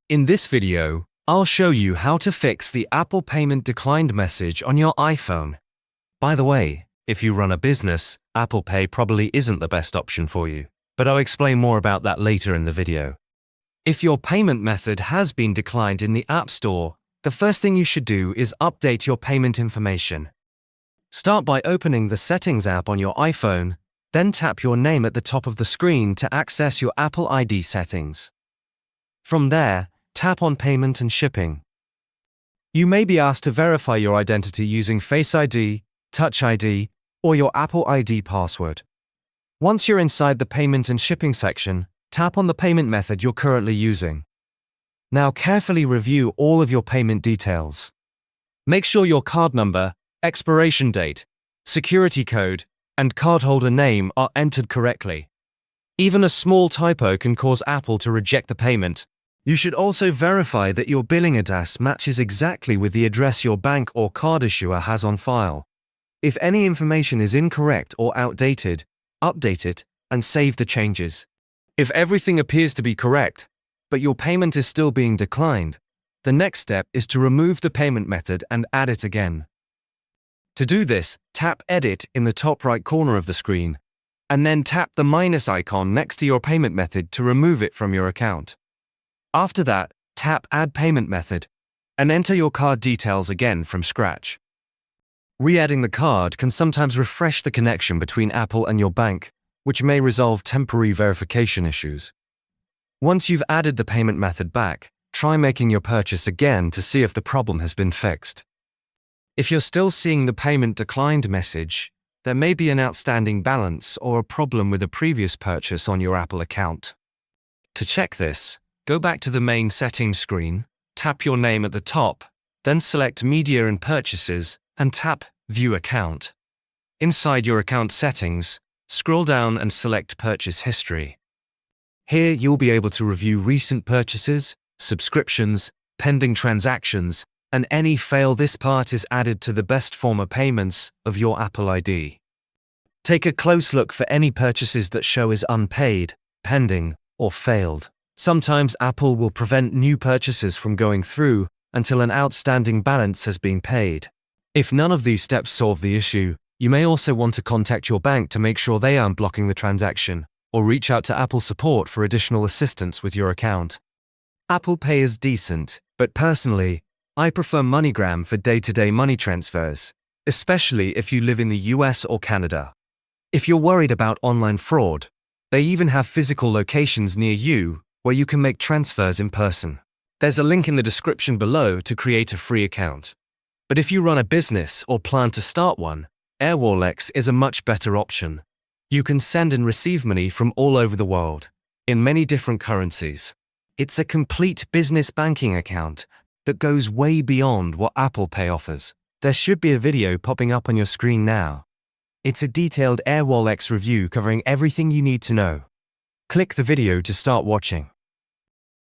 In this video, I'll show you how to fix the Apple Payment Declined message on your iPhone. By the way, if you run a business, Apple Pay probably isn't the best option for you, but I'll explain more about that later in the video. If your payment method has been declined in the App Store, the first thing you should do is update your payment information. Start by opening the Settings app on your iPhone, then tap your name at the top of the screen to access your Apple ID settings. From there, tap on Payment and Shipping. You may be asked to verify your identity using Face ID, Touch ID, or your Apple ID password. Once you're inside the Payment and Shipping section, tap on the payment method you're currently using. Now carefully review all of your payment details. Make sure your card number, expiration date, security code, and cardholder name are entered correctly. Even a small typo can cause Apple to reject the payment. You should also verify that your billing address matches exactly with the address your bank or card issuer has on file. If any information is incorrect or outdated, update it and save the changes. If everything appears to be correct, but your payment is still being declined, the next step is to remove the payment method and add it again. To do this, tap Edit in the top right corner of the screen, and then tap the minus icon next to your payment method to remove it from your account. After that, tap Add Payment Method, and enter your card details again from scratch. Re-adding the card can sometimes refresh the connection between Apple and your bank, which may resolve temporary verification issues. Once you've added the payment method back, try making your purchase again to see if the problem has been fixed. If you're still seeing the payment declined message, there may be an outstanding balance or a problem with a previous purchase on your Apple account. To check this, go back to the main settings screen, tap your name at the top, then select Media and Purchases and tap View Account. Inside your account settings, scroll down and select Purchase History. Here you'll be able to review recent purchases, subscriptions, pending transactions, and any fail this part is added to the best former payments of your Apple ID. Take a close look for any purchases that show as unpaid, pending, or failed. Sometimes Apple will prevent new purchases from going through until an outstanding balance has been paid. If none of these steps solve the issue, you may also want to contact your bank to make sure they aren't blocking the transaction, or reach out to Apple support for additional assistance with your account. Apple Pay is decent, but personally, I prefer MoneyGram for day-to-day money transfers, especially if you live in the US or Canada. If you're worried about online fraud, they even have physical locations near you where you can make transfers in person. There's a link in the description below to create a free account. But if you run a business or plan to start one, AirWallex is a much better option. You can send and receive money from all over the world, in many different currencies. It's a complete business banking account that goes way beyond what Apple Pay offers. There should be a video popping up on your screen now. It's a detailed AirWallex review covering everything you need to know. Click the video to start watching.